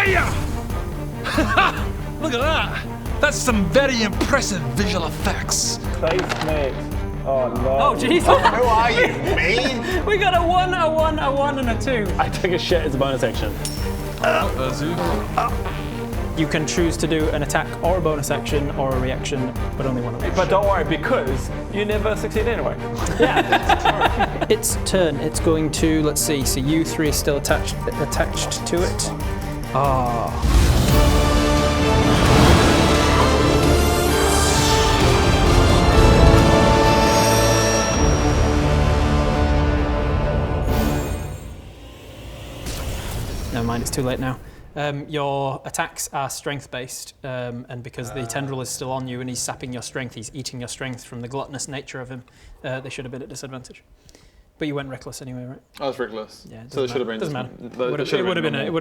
Hiya! Look at that! That's some very impressive visual effects. Face, mate. Oh no. Oh jeez. Who are you, me? We got a 1, a 1, a 1, and a 2. I take a shit as a bonus action. You can choose to do an attack or a bonus action or a reaction, but only one of them. But don't worry, because you never succeed anyway. Its turn. It's going to, let's see, so you three are still attached to it. Never mind, it's too late now. Your attacks are strength-based, and because the tendril is still on you and he's sapping your strength, he's eating your strength from the gluttonous nature of him, they should have been at disadvantage. But you went reckless anyway, right? I was reckless. Yeah, so it should have been. Doesn't matter. It would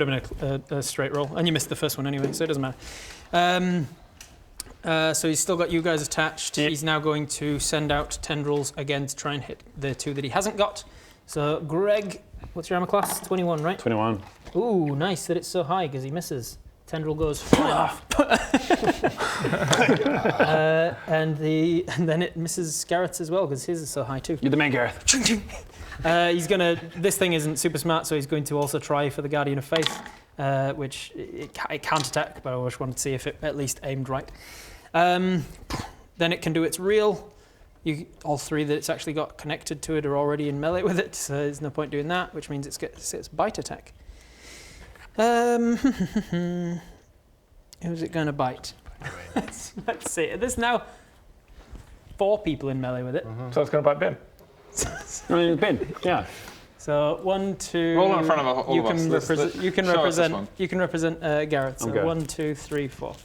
have been a straight roll, and you missed the first one anyway, so it doesn't matter. So he's still got you guys attached. Yep. He's now going to send out tendrils again to try and hit the two that he hasn't got. So Greg, what's your armor class? 21, right? 21. Ooh, nice that it's so high because he misses. Tendril goes flying off. And then it misses Garrett's as well because his is so high too. You're the main Gareth. This thing isn't super smart, so he's going to also try for the Guardian of Faith, which it can't attack, but I just wanted to see if it at least aimed right. Then it can do its real. All three that it's actually got connected to it are already in melee with it, so there's no point doing that, which means it's its bite attack. Who's it going to bite? Let's see. There's now 4 people in melee with it. Mm-hmm. So it's going to bite Ben. Ben, yeah. So 1, 2. Roll in front of all of us. You can represent Garrett. So 1, 2, 3, 4.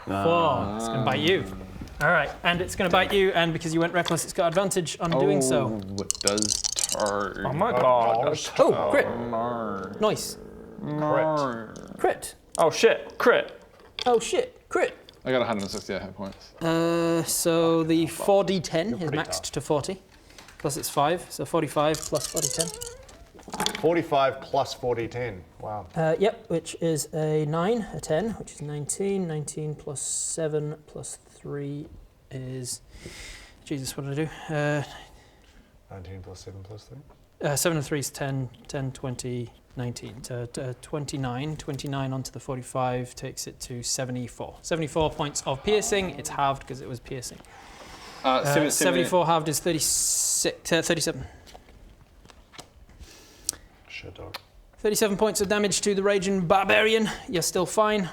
4. It's going to bite you. All right, and it's going to bite you, and because you went reckless, it's got advantage on doing so. What does turn? Oh my god. Oh, crit. Nice. Crit. Oh shit, crit. Oh shit, crit. I got 168 hit points. So the 4d10 is maxed to 40, plus it's 5, so 45 plus 4d10. 45 plus 40, wow. Yep, which is a 9, a 10, which is 19. 19 plus 7 plus 3 is... Jesus, what did I do? 19 plus 7 plus 3? 7 and 3 is 10, 10, 20, 19. 29. 29 onto the 45 takes it to 74. 74 points of piercing. It's halved because it was piercing. 74 halved is 37. Shit, dog. 37 points of damage to the raging Barbarian. You're still fine.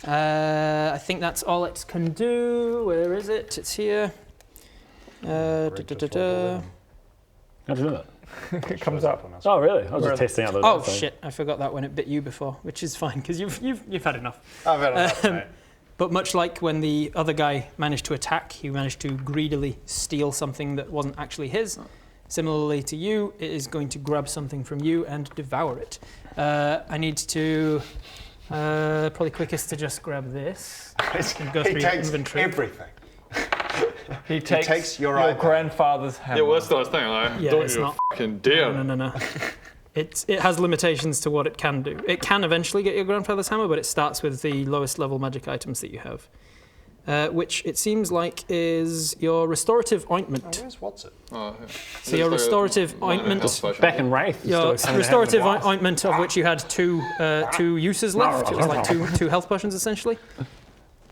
I think that's all it can do. Where is it? It's here. How'd you do that? It comes up. Oh, really? I was just testing out the. Oh shit! I forgot that when it bit you before, which is fine because you've had enough. I've had enough, mate. But much like when the other guy managed to attack, he managed to greedily steal something that wasn't actually his. Similarly to you, it is going to grab something from you and devour it. I need to probably quickest to just grab this and go through your inventory. Everything. He takes your grandfather's hammer. Yeah, well, that's what I was thinking. Like, Yeah, don't it's you not- fucking dare. No. It has limitations to what it can do. It can eventually get your grandfather's hammer, but it starts with the lowest level magic items that you have. Which it seems like is your restorative ointment. Oh, where's Watson? Oh, yeah. So your restorative ointment, Back in Wraith. your restorative ointment of which you had two uses left, it was like two health potions essentially,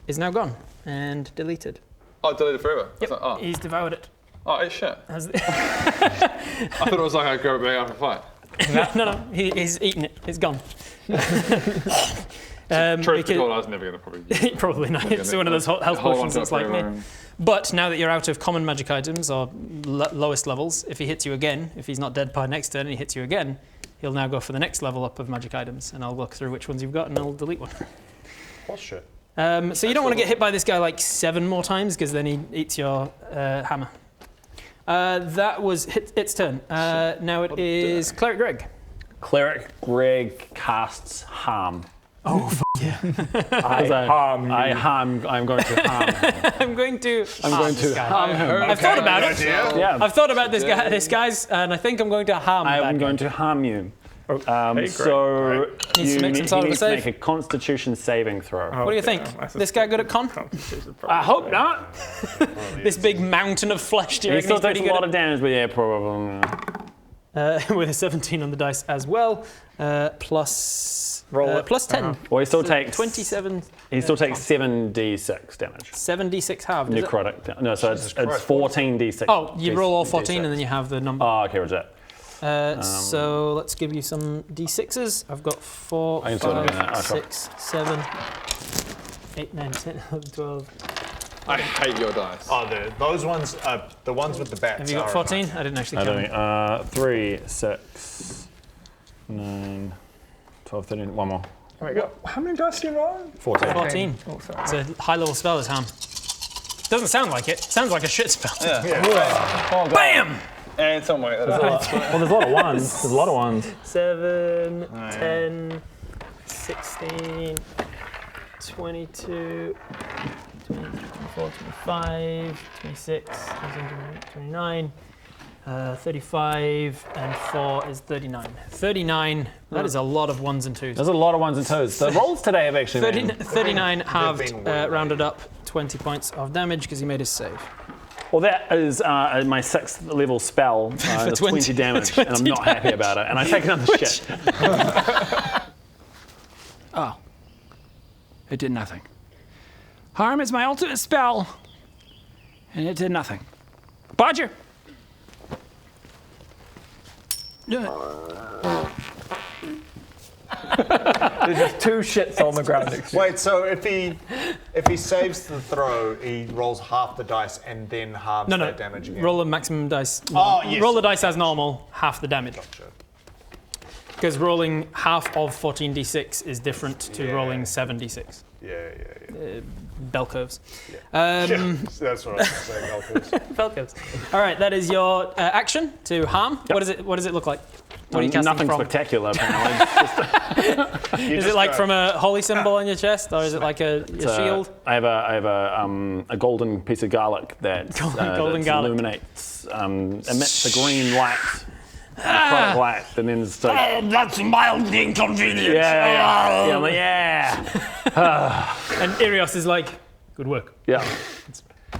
is now gone and deleted. Oh, deleted forever. Yep, Like, oh. he's devoured it. Oh, it's shit. I Has thought it was like I grab it back after a fight. no, he's eaten it. It's gone. Truth be told, I was never going to probably use it. Probably not. It's one of those health Hold on potions to it that's like me. forever. But now that you're out of common magic items or lowest levels, if he hits you again, if he's not dead by next turn and he hits you again, he'll now go for the next level up of magic items, and I'll look through which ones you've got and I'll delete one. What's shit? So you don't want to get hit by this guy like 7 more times because then he eats your hammer. That was its turn. Now it is Cleric Greg. Cleric Greg casts harm. Oh, yeah. I'm going to harm him. I'm going to harm him. I've thought about it. Yeah. I've thought about this guy's, and I think I'm going to harm I that am guy. going to harm you. So Needs to make some he sort of a needs to save. make a Constitution saving throw. What do you think? This guy good at con? I hope not. This big mountain of flesh, do you He reckon still he's pretty takes a good lot of damage, but yeah, probably. with a 17 on the dice as well, plus Roll it. plus 10. Well, he still takes 27. He still takes 7d6 damage. 7d6 halved. Is it? Necrotic. No, so it's 14d6. Oh, you roll all 14 D6. and then you have the number. Oh, okay, roger that. So let's give you some d6s. I've got 4, I can sort of do 5, that. 6, 7, 8, 9, 10, 11, 12. I hate your dice. Oh, those ones, the ones with the bats. Have you got are 14? I didn't actually I count. don't think. 3, 6, 9, 12, 13. One more. There we go. How many dice do you roll? 14. 14. Oh, sorry. It's a high level spell this harm. Doesn't sound like it. Sounds like a shit spell. Oh, Bam! And some way. Well, there's a lot of ones. There's a lot of ones. 7, 10, 16, 22, 23, 24, 25, 26, 29, 35, and 4 is 39. 39, that is a lot of ones and twos. There's a lot of ones and twos. The rolls today have actually been... 39 halved, been way rounded up 20 points of damage because he made his save. Well, that is my 6th level spell. It's 20 damage, and I'm not happy about it. And I take another shit. Oh. It did nothing. Harm is my ultimate spell, and it did nothing. Bodger! There's just 2 shits on the ground next to you. Wait, so if he saves the throw, he rolls half the dice and then halves No, that damage again. roll the maximum dice. Oh, yes. Roll the dice as normal, half the damage. Gotcha. Because rolling half of 14d6 is different to rolling 7d6. Yeah. Bell curves. That's what I was going to say. Golfers. Bell curves. All right, that is your action to harm. Yep. What does it look like? What are you casting Nothing from? spectacular, apparently. Is it like from a holy symbol on your chest, or is it like a shield? I have a golden piece of garlic that Golden garlic. illuminates, emits the green light, necrotic light, and then it's like, That's mildly inconvenient. yeah, I'm like, yeah. And Irios is like, good work. Yeah.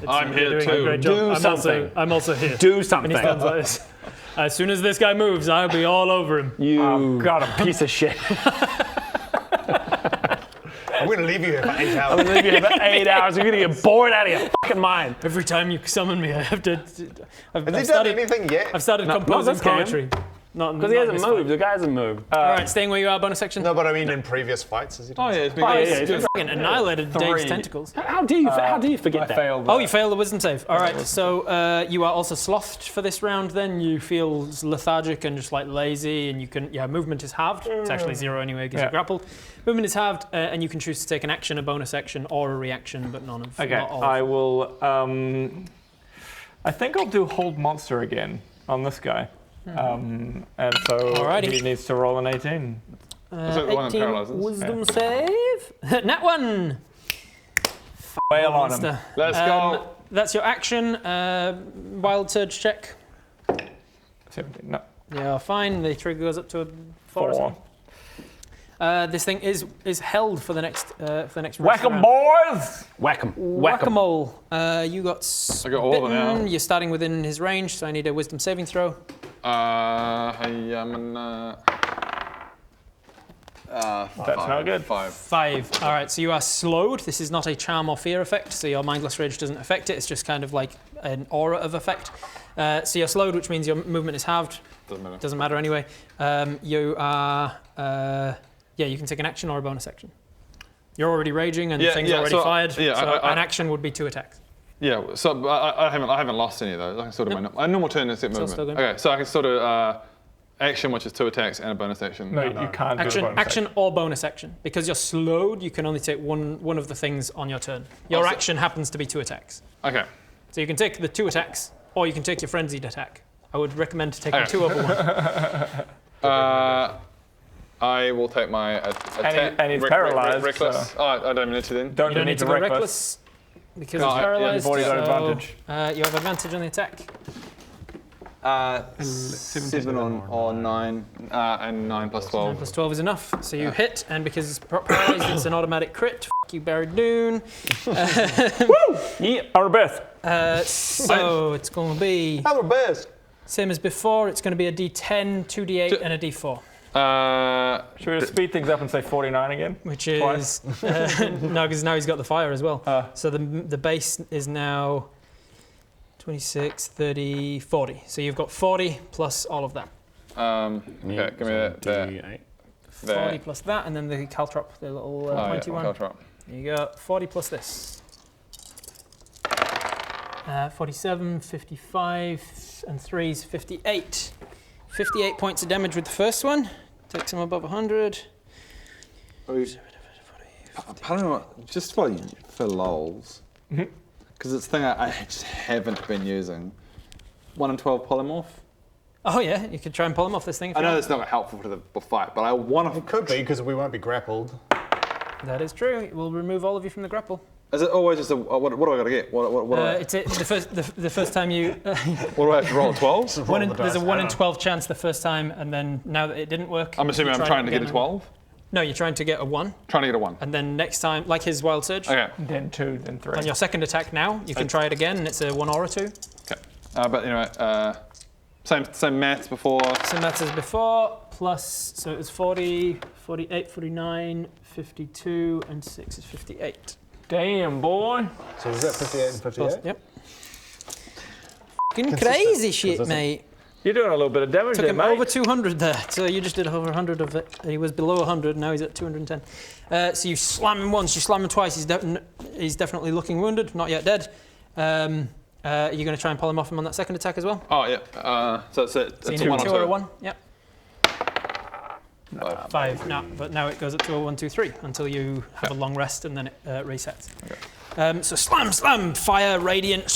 I'm You're here doing a too. great job. Do something. I'm also here. Do And something. he stands like this. As soon as this guy moves, I'll be all over him. You got him. piece of shit. I'm going to leave you here for 8 I'm hours. gonna leave you here for 8 hours. You're gonna get bored out of your fucking mind. Every time you summon me, I have to. I've Has he done started, anything yet? I've started not composing this game. poetry. Not Because he hasn't moved. The guy hasn't moved. All right, staying where you are, bonus section. No, but I mean in previous fights, has he done Oh, yeah, it's been Oh, good. yeah, You fucking annihilated Dave's tentacles. How do you forget I that? failed. Oh, you failed the wisdom save. All right, so you are also slothed for this round. Then you feel lethargic and just like lazy, and you can movement is halved. It's actually 0 anyway because Yeah. you're grappled. Movement is halved, and you can choose to take an action, a bonus action, or a reaction, but none of. Okay, not all. I will. I think I'll do hold monster again on this guy. And so Alrighty. he needs to roll an 18. Is that the one that 18 paralyzes? wisdom save. Nat 1. Wail on him. Monster. Let's go. That's your action. Wild surge check. 17. No. Yeah, fine. The trigger goes up to a 4. or 4. something. This thing is held for the next Whack 'em, round. boys! Whack him. Whack-a-mole. You got I got all of them bitten. now. You're starting within his range, so I need a wisdom saving throw. I am an. That's not good. 5. 5. All right, so you are slowed. This is not a charm or fear effect, so your mindless rage doesn't affect it. It's just kind of like an aura of effect. So you're slowed, which means your movement is halved. Doesn't matter. Doesn't matter anyway. You are. You can take an action or a bonus action. You're already raging and things are already so, fired. yeah, so I- an action would be 2 attacks. Yeah, so I haven't lost any of those. I can sort of my normal turn is set movement. still good. Okay, so I can sort of action, which is 2 attacks, and a bonus action. No, you can't do a bonus Action or bonus action. Because you're slowed, you can only take one of the things on your turn. Your Oh, so- action happens to be 2 attacks. Okay. So you can take the 2 attacks, or you can take your frenzied attack. I would recommend taking Okay. 2 over 1. I will take my attack. and he's paralyzed, Reckless. so- Oh, I don't even need to then. Don't You don't need to go reckless because No, it's yeah, paralyzed. you've already got so, advantage. you have advantage on the attack. 7 on 9, and 9 plus 12. 9 plus 12 is enough. So you hit, and because it's paralyzed, it's an automatic crit. F you, Baradun. Woo! Yeah, our best. So it's going to be Our best. same as before. It's going to be a D10, 2D8, and a D4. Should we just speed things up and say 49 again? Which is no, because now he's got the fire as well. So the base is now 26, 30, 40. So you've got 40 plus all of that. Okay, give me that. There. 40 plus that, and then the caltrop, the little pointy one. Caltrop. There you go. 40 plus this. 47, 55, and 3's 58. 58 points of damage with the first one. Takes him above 100. I don't know, just for lols, because it's a thing I just haven't been using. 1 in 12 polymorph. Oh yeah, you could try and pull him off this thing. If I you know want. that's not helpful for the fight, but I want to. It could be because we won't be grappled. That is true. It will remove all of you from the grapple. Is it always just a what do I got to get? What do I? It's the first time you. What do I have to roll? 12? There's a 1 in 12 chance the first time, and then now that it didn't work. I'm assuming I'm trying to get a 12. No, you're trying to get a 1. Trying to get a 1. And then next time, like his wild surge. Okay. Then 2, then 3. On your second attack now, you can try it again, and it's a 1 or a 2. Okay. But anyway, same maths before. Same maths as before, plus, so it was 40, 48, 49, 52, and 6 is 58. Damn, boy. So is that 58 and 58? Yep. Fucking crazy shit, mate. You're doing a little bit of damage Took there, him mate. over 200 there. So you just did over 100 of it. He was below 100, now he's at 210. So you slam him once, you slam him twice. He's definitely looking wounded, not yet dead. Are you going to try and pull him off him on that second attack as well? Oh, yeah. So it's a 1 2 or or a 2. 1? Yep. 5. No, but now it goes up to a 1, 2, 3 until you have a long rest and then it resets. Okay. So slam, fire, radiant,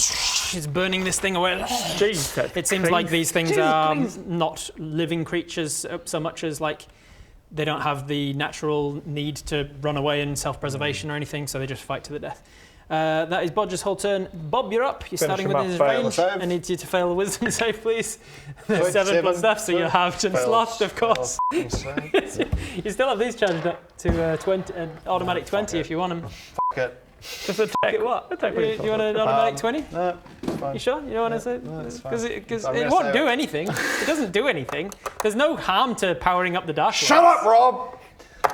is burning this thing away. Jeez, It seems like these things are not living creatures so much as like they don't have the natural need to run away in self-preservation or anything, so they just fight to the death. That is Bodge's whole turn. Bob, you're up. You're starting within his range. I need you to fail a wisdom save, please. 7 plus stuff, so you're halved and sloshed, of course. You still have these charged up to 20, automatic 20 if you want them. Fuck it. Just attack. Get what? Attack You want an automatic 20? No, it's fine. You sure? You don't want to say? No, it's fine. Because I'm it gonna won't say do it. anything. It doesn't do anything. There's no harm to powering up the Dark Lords. Shut up, Rob!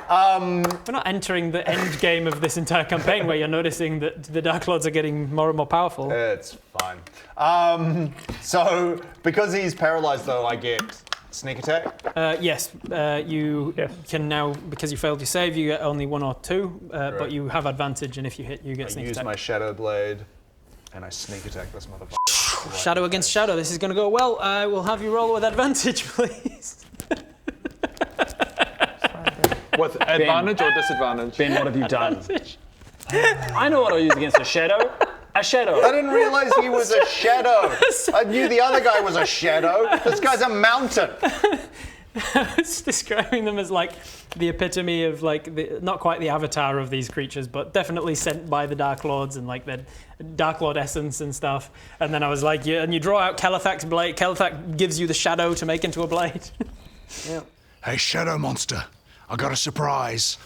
We're not entering the end game of this entire campaign where you're noticing that the Dark Lords are getting more and more powerful. It's fine. So, because he's paralyzed though, I get sneak attack? Yes, you can now, because you failed your save, you get only 1 or 2, but you have advantage, and if you hit, you get I sneak use attack. my shadow blade, and I sneak attack this motherfucker. Shadow against shadow, this is going to go well. I will have you roll with advantage, please. With advantage or disadvantage? Ben, what have you done? I know what I'll use against a shadow. A shadow. I didn't realize he was a shadow. I knew the other guy was a shadow. This guy's a mountain. It's describing them as like the epitome of like not quite the avatar of these creatures, but definitely sent by the Dark Lords and like their Dark Lord essence and stuff. And then I was like, yeah, and you draw out Kelethak's blade. Kelethak gives you the shadow to make into a blade. Yeah. Hey, shadow monster, I got a surprise.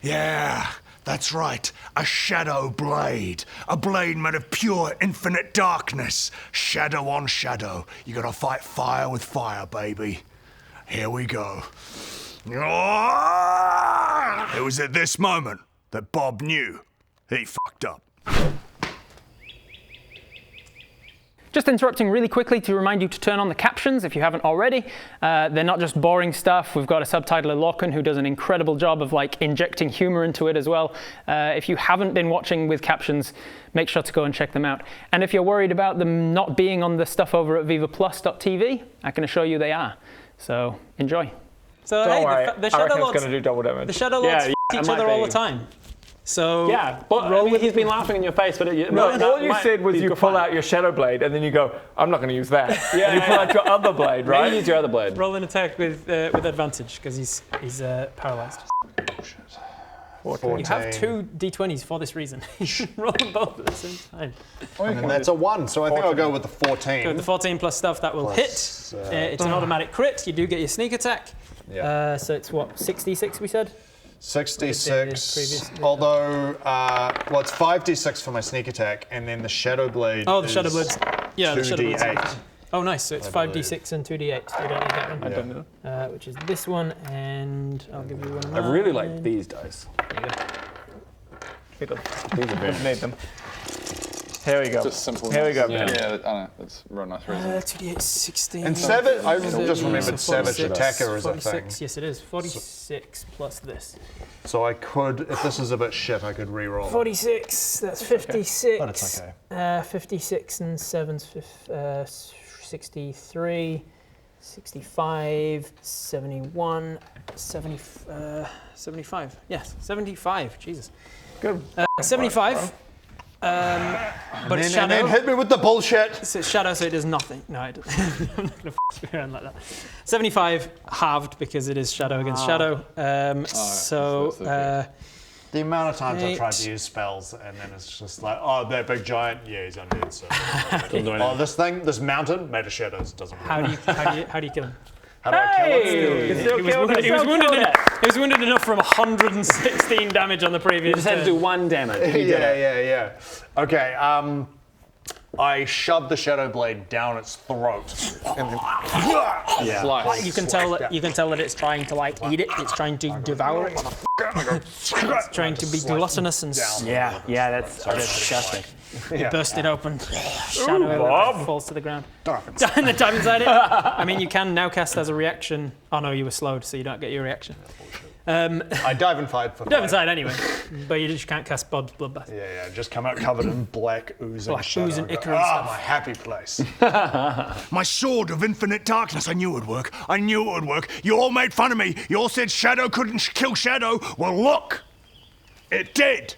Yeah, that's right, a shadow blade. A blade made of pure infinite darkness. Shadow on shadow. You gotta fight fire with fire, baby. Here we go. It was at this moment that Bob knew he fucked up. Just interrupting really quickly to remind you to turn on the captions if you haven't already. They're not just boring stuff. We've got a subtitler, Lorcan, who does an incredible job of like injecting humor into it as well. If you haven't been watching with captions, make sure to go and check them out. And if you're worried about them not being on the stuff over at vivaplus.tv, I can assure you they are. So enjoy. So Don't hey, worry, the I Shadow reckon it's Lords, going to do double damage. the Shadow Lords Yeah, f*** it each might other all be. the time. So Yeah, but I mean, he's been laughing in your face, but All you said was you pull out your shadow blade and then you go, I'm not going to use that. And you pull out your other blade, right? Maybe use your other blade. roll an attack with advantage because he's paralyzed. You have 2 d20s for this reason. You can roll them both at the same time. And that's a 1, so I think I'll go with the 14. Go with the 14 plus stuff, that will Plus, hit. It's an automatic crit. You do get your sneak attack. Yeah. So it's what, 66 we said? 66. Although, well, it's 5d6 for my sneak attack, and then the Shadow Blade. Oh, the Shadow Blade's. Yeah, the Shadow Blade's. 2d8. Oh, nice. So it's 5d6 and 2d8. So you don't need that one. I don't know. Which is this one, and I'll give you one of I really mine. like these dice. These are very Need them. Here we go. Just simple. Here we go. Yeah. Yeah, I know. That's a real nice reason. 2d8, 16. And Savage, I just So remembered Savage 46, Attacker is a thing. 46, yes it is. 46 plus this. So I could, if this is a bit shit, I could re-roll. 46, that's 56. But it's okay. 56 and 7's 63, 65, 71, 75. Yes, 75. Jesus. Good. 75. But it's And shadow. then hit me with the bullshit. So it's shadow, so it does nothing. No, I don't. I'm not going to around like that. 75 halved because it is shadow against shadow. So The amount of times I've tried 8. to use spells and then it's just like, oh, that big giant, yeah, he's undead. So, do oh, this thing, this mountain, made of shadows, doesn't work. how do you kill him? How do I kill it? He was wounded enough from 116 damage on the previous. You just had to do 1 damage. You did it. Yeah. Okay, I shoved the Shadow Blade down its throat. And then, Yeah. You can tell that it's trying to like eat it. It's trying to devour it. It's trying to be gluttonous and Yeah, that's disgusting. burst it open. Shadow falls to the ground. And the time inside it. I mean, you can now cast as a reaction. Oh no, you were slowed, so you don't get your reaction. I dive and fight for Dive 5. inside anyway, but you just can't cast Bloodbath. Yeah, just come out covered in black oozing shadow. ooze and Go, ichor and ah, stuff. my happy place. My sword of infinite darkness. I knew it would work. I knew it would work. You all made fun of me. You all said Shadow couldn't kill Shadow. Well, look. It did.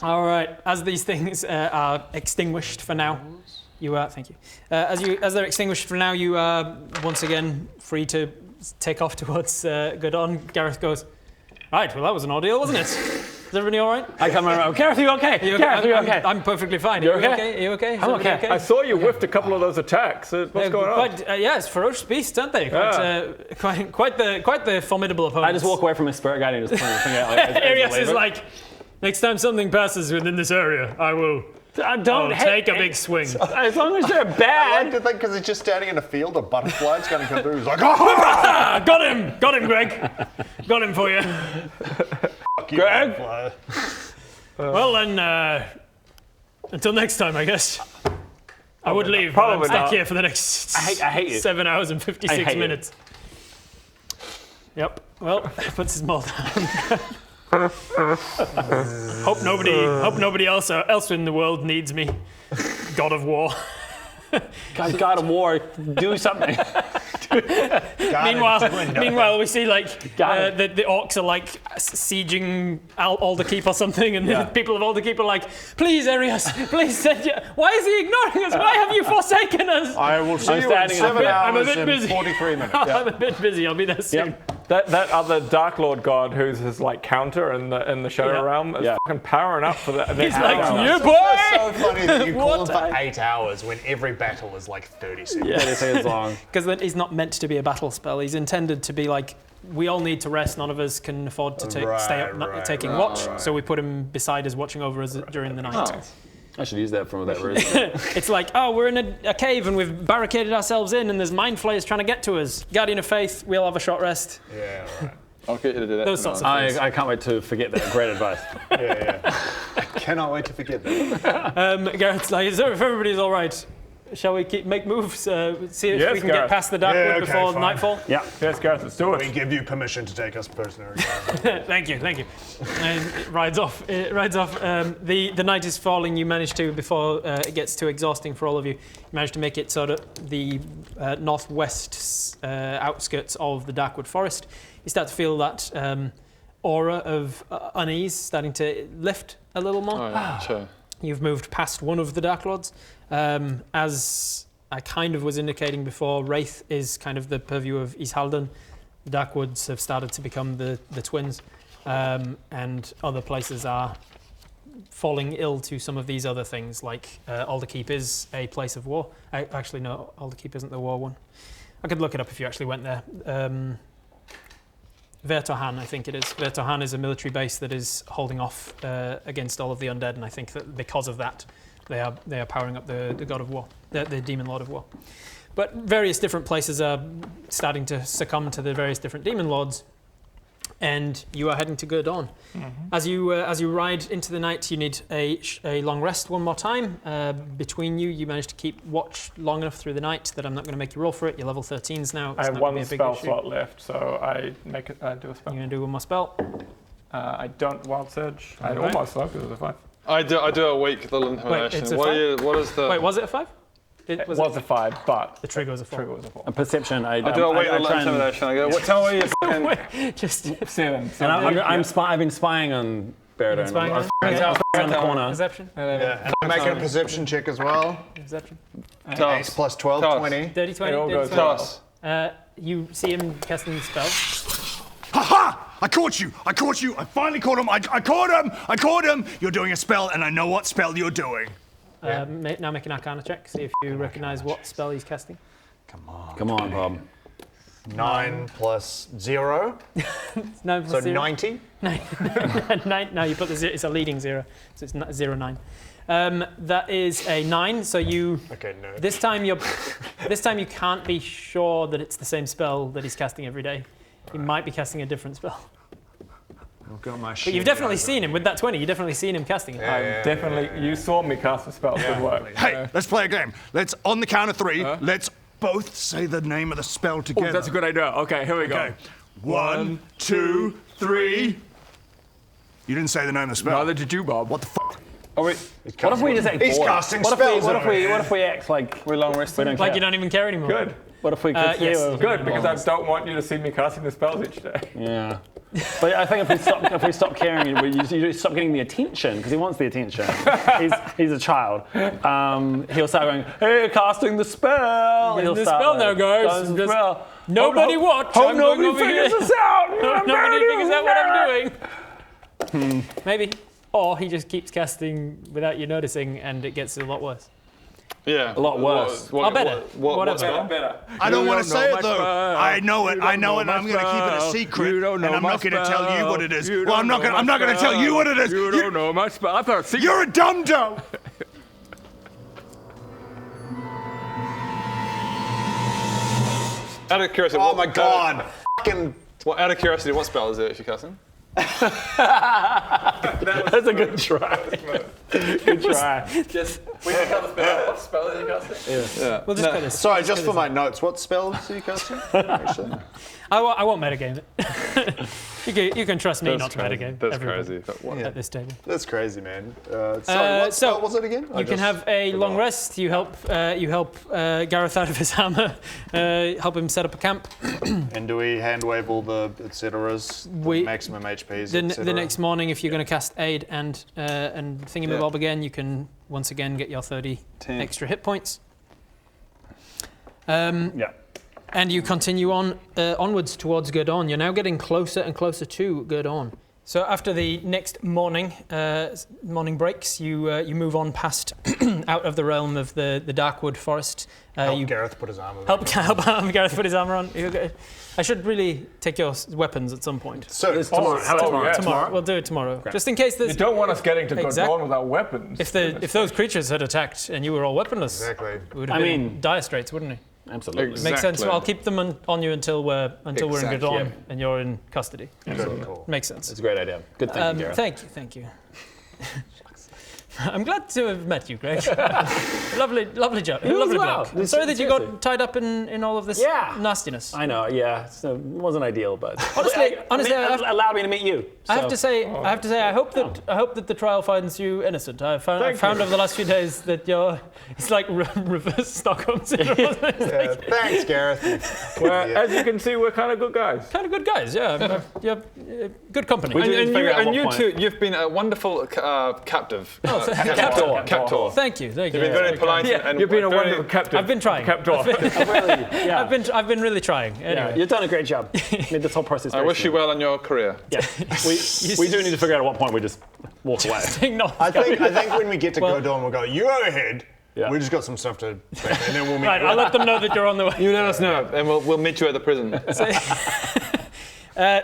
All right. As these things are extinguished for now, you are. Thank you. As they're extinguished for now, you are once again free to take off towards Godon. Gareth goes. Right. Well, that was an ordeal, wasn't it? Is everybody all right? I come around. Gareth, you okay? Gareth, you okay? I'm perfectly fine. You're Are you okay? Are you okay? Is I'm everybody okay. I saw you whiffed a couple of those attacks. What's going on? Yes, ferocious beasts, aren't they? Quite the formidable opponents. I just walk away from his spirit guide and just point my finger out. Like, Arias is like, next time something passes within this area, I'll take a big swing. As long as they're I like bad. to think because he's just standing in a field, a butterfly's going to come through. He's like, oh, Got him, Greg. Got him for you. fuck you, Greg? butterfly. Well then, until next time, I guess. I would leave, but I'm Probably stuck not. here for the next I hate you. 7 hours and I 56 hate you. minutes. Yep. Well, puts his mouth down. Hope nobody else in the world needs me. God of War. God of War, do something. Meanwhile, we see like Got the orcs are like sieging Alderkeep or something, and the people of Alderkeep are like, "Please, Arias, please send you." Why is he ignoring us? Why have you forsaken us? I will see I'm you in standing in a 7 bit- I'm a hours bit and busy. 43 minutes. I'm a bit busy. I'll be there soon. Yep. That other Dark Lord god who's his like counter in the Shadow Yeah. Realm is Yeah. fucking powering up for that. He's like, hour. "You It's boy!" so funny that you call What him for a- 8 hours when every battle is like 30 seconds. Yeah, they say it's long. Because he's not meant to be a battle spell. He's intended to be like, we all need to rest. None of us can afford to stay up taking watch. So we put him beside us, watching over us during the night. Oh. I should use that for that reason. It's like, oh, we're in a cave and we've barricaded ourselves in, and there's mind flayers trying to get to us. Guardian of Faith, we'll have a short rest. Yeah, right. I'll get you to do that. Those sorts of things. I can't wait to forget that. Great advice. Yeah. Cannot wait to forget that. Garrett's like, if everybody's all right, shall we make moves? See if Yes, we can Gareth. get past the Darkwood Yeah, okay, before fine. nightfall? Yeah. Yes, Gareth, let's do We it. give you permission to take us prisoner. Thank you. And it rides off. The night is falling. You manage to, before it gets too exhausting for all of you, manage to make it sort of the northwest outskirts of the Darkwood Forest. You start to feel that aura of unease starting to lift a little more. Oh, yeah, sure. You've moved past one of the Dark Lords. As I kind of was indicating before, Wraith is kind of the purview of East Halden. The Darkwoods have started to become the twins. and other places are falling ill to some of these other things, like Alderkeep is a place of war. Actually, no, Alderkeep isn't the war one. I could look it up if you actually went there. Vertohan, I think it is. Vertohan is a military base that is holding off against all of the undead, and I think that because of that, they are powering up the god of war, the demon lord of war. But various different places are starting to succumb to the various different demon lords, and you are heading to Gurdon. As you ride into the night, you need a long rest one more time. Between you managed to keep watch long enough through the night that I'm not going to make you roll for it. You're level 13s now. I have one spell slot left, so I do a spell. You're going to do one more spell? I don't wild surge. I almost love because it was a 5. I do a weak little intimidation. It's a What is the? Wait, was it a 5? It was a 5, but the trigger was a 4. A perception. I do a weak little intimidation. I go, tell me you fucking... Just 7. And I've been spying on Baradun. I was around the corner. Perception? Yeah, and I'm making a perception check as well. Perception? Tell Ace us. plus 12, Tell us. 20. Dirty 20? It all goes Tell us. You see him casting the spell. Ha ha! I caught you! I caught you! I finally caught him! I caught him! I caught him! You're doing a spell, and I know what spell you're doing. Now make an Arcana check. See if you recognise what spell he's casting. Come on, Bob. 9 plus 0. 9 plus So 0. 90. 9. No, you put the 0. It's a leading 0, so it's 0-9. That is a 9. So you. Okay, no. This time you can't be sure that it's the same spell that he's casting every day. He might be casting a different spell. I've got my But you've definitely seen him with that 20. You've definitely seen him casting it. Definitely, you saw me cast a spell. Good work. Hey, let's play a game. Let's, on the count of 3, let's both say the name of the spell together. Oh, that's a good idea. Okay, here we go. Okay. 1, 2, 3. You didn't say the name of the spell. Neither did you, Bob. What the fuck? What if we just act He's bored? casting What spells. What if we act like We're long resting. we don't Like care? you don't even care anymore. Good. What if we could yes. feel- Good, because I don't want you to see me casting the spells each day. Yeah. But I think if we stop caring, you stop getting the attention, because he wants the attention. He's a child. He'll start going, hey, casting the spell. Getting He'll the start, spell now, guys. casting the Just- spell. Nobody watch. Hope I'm nobody going over figures here. this out. Hope nobody figures out what I'm doing. Maybe. Or he just keeps casting without you noticing, and it gets a lot worse. Yeah. A lot worse. Or better. What spell? Better. I don't want don't to say know it my though. spell. I know it. You I don't know know it. And my I'm going to keep it a spell. secret. You don't know and I'm my not going to tell you what it is. You Well, I'm don't know not my going to tell you what it is. You don't know my spell. I've got a secret. You're a dum-dum. Out of curiosity. Oh my god. Fucking. Well, out of curiosity, what spell is it if you're casting? That's a good try. Good try. Just we can cast the spell. What spell is he casting? Yeah. We'll just put this. Sorry, just for my notes, what spells are you casting? Actually. I won't metagame it. you can trust me not to metagame. That's everybody crazy. At this table. That's crazy, man. Sorry, what spell was it again? You can have a long rest. You help Gareth out of his hammer. Help him set up a camp. And do we hand wave all the etceteras, the maximum HPs, The next morning, if you're going to cast aid and thingamabob again, you can once again get your 30 extra hit points. Yeah. And you continue on onwards towards Gurdon. You're now getting closer and closer to Gurdon. So after the next morning breaks, you move on past out of the realm of the Darkwood Forest. Gareth put his armor on. Help Gareth put his armor on. I should really take your weapons at some point. So Tomorrow. We'll do it tomorrow. Okay. Just in case there's... You don't want us getting to Exactly. Gorn without weapons. If those creatures had attacked and you were all weaponless, Exactly. it would have been in dire straits, wouldn't it? Absolutely. Makes sense. I'll keep them on you until we're in Gurdon and you're in custody. Cool. Makes sense. It's a great idea. Good thinking, Gareth. Thank you. I'm glad to have met you, Greg. lovely job. Lovely well. bloke. I'm sorry that you got tied up in all of this nastiness. I know, yeah. So it wasn't ideal, but Honestly, it allowed me to meet you. I have to say, I hope that the trial finds you innocent. I've found over the last few days that it's like reverse Stockholm syndrome. Thanks, Gareth. Well, as you can see, we're kind of good guys. Kind of good guys, yeah. You're good company. We didn't figure out what you point. two, you've been a wonderful captive. Captor. Thank you. You've been very polite. And You've been a very- wonderful captain. I've been trying. Captor. I've been really trying. Anyway. You've done a great job. Made this whole process. I very wish you smooth. well in your career. Yeah, we do need to figure out at what point we just walk away. No. I think when we get to Godon, we'll go, you go ahead. Yeah. We just got some stuff to and then we'll meet Right, you. I'll let them know that you're on the way. You let us know, and we'll meet you at the prison.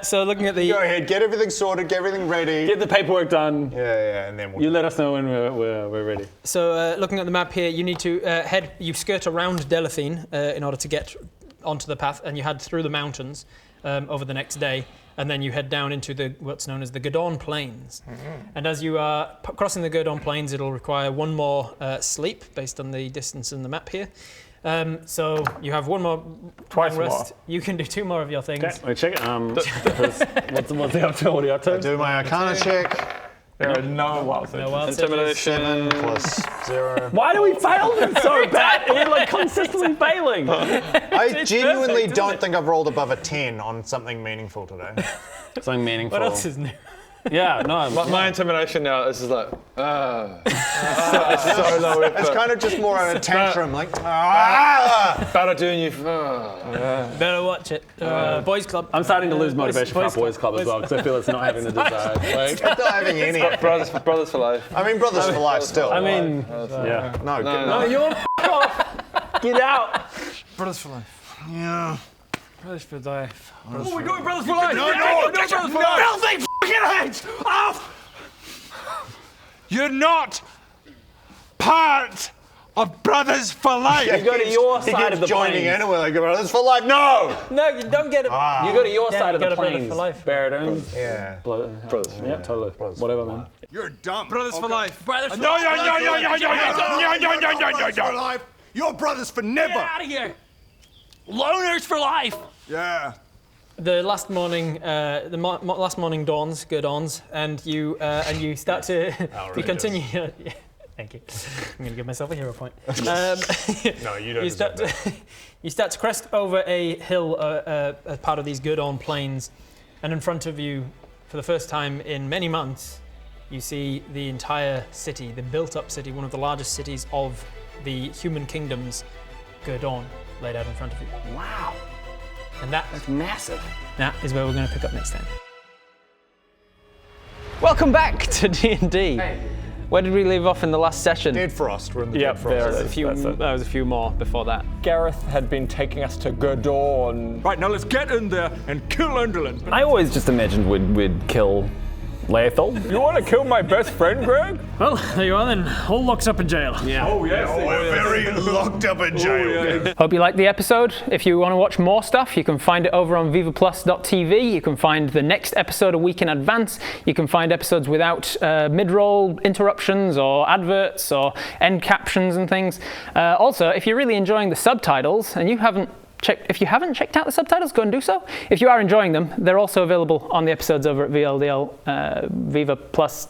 So looking at the Go ahead, get everything sorted, get everything ready. Get the paperwork done. Yeah, and then we'll You let us know when we're ready. So looking at the map here, you need to you skirt around Delathine in order to get onto the path, and you head through the mountains over the next day, and then you head down into what's known as the Godon Plains. And as you are crossing the Godon Plains, it'll require one more sleep based on the distance in the map here. So you have one more Twice rest. more. You can do 2 more of your things. Okay, wait, check it. What's the up to? What are you up to? do my Arcana check. There are no wild saves. No wild saves. Intimidation. 7 plus 0. Why do we fail them so bad? We're like consistently failing. I genuinely don't think I've rolled above a 10 on something meaningful today. Something meaningful. What else is new? Yeah, no. My intimidation now is just like, it's so low effort. It's kind of just more on a tantrum, like, ah! Baradun, you've. Better watch it. Boys Club. I'm starting to lose motivation for our boys boys club as well because I feel it's not having the desired. Like, I'm not having any. Brothers for life. I mean, brothers for life still. I mean, yeah. no, No. You're off. Get out. Brothers for life. Yeah. Brothers for life. Oh, we're doing brothers for life. No, get your filthy fucking hands off! You're not part of Brothers for Life. You go to your he side keeps of the joining plains. in and we're like, brothers for life, no! No, you don't get it. You go to your Yeah, side you of the got a brother plains. for life. Baradun. Yeah. Brothers. Yeah, totally. Whatever, man. You're dumb. Brothers for life. Brothers for No, life. Brothers for life. You're brothers for never. Get out of here! Loners for life! Yeah. The last morning, last morning dawns, and you start to you continue. Yeah, thank you. I'm going to give myself a hero point. No, you don't. You start to crest over a hill as part of these Godon Plains, and in front of you, for the first time in many months, you see the entire city, the built-up city, one of the largest cities of the human kingdoms, Godon, laid out in front of you. Wow. And that Massive. is where we're going to pick up next time. Welcome back to D&D. Where did we leave off in the last session? Dead Frost. We're in the Yep, Dead Frost. there There was a few more before that. Gareth had been taking us to Gorn. Right, now let's get in there and kill Underland. I always just imagined we'd kill Laethal. You want to kill my best friend, Greg? Well, there you are then. All locked up in jail. Yeah. Oh, yes. We're very locked up in jail. Hope you liked the episode. If you want to watch more stuff, you can find it over on vivaplus.tv. You can find the next episode a week in advance. You can find episodes without mid-roll interruptions or adverts or end captions and things. Also, if you're really enjoying the subtitles and if you haven't checked out the subtitles, go and do so. If you are enjoying them, they're also available on the episodes over at VLDL, Viva Plus.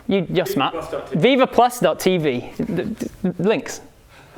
You're smart. Vivaplus.tv. Links.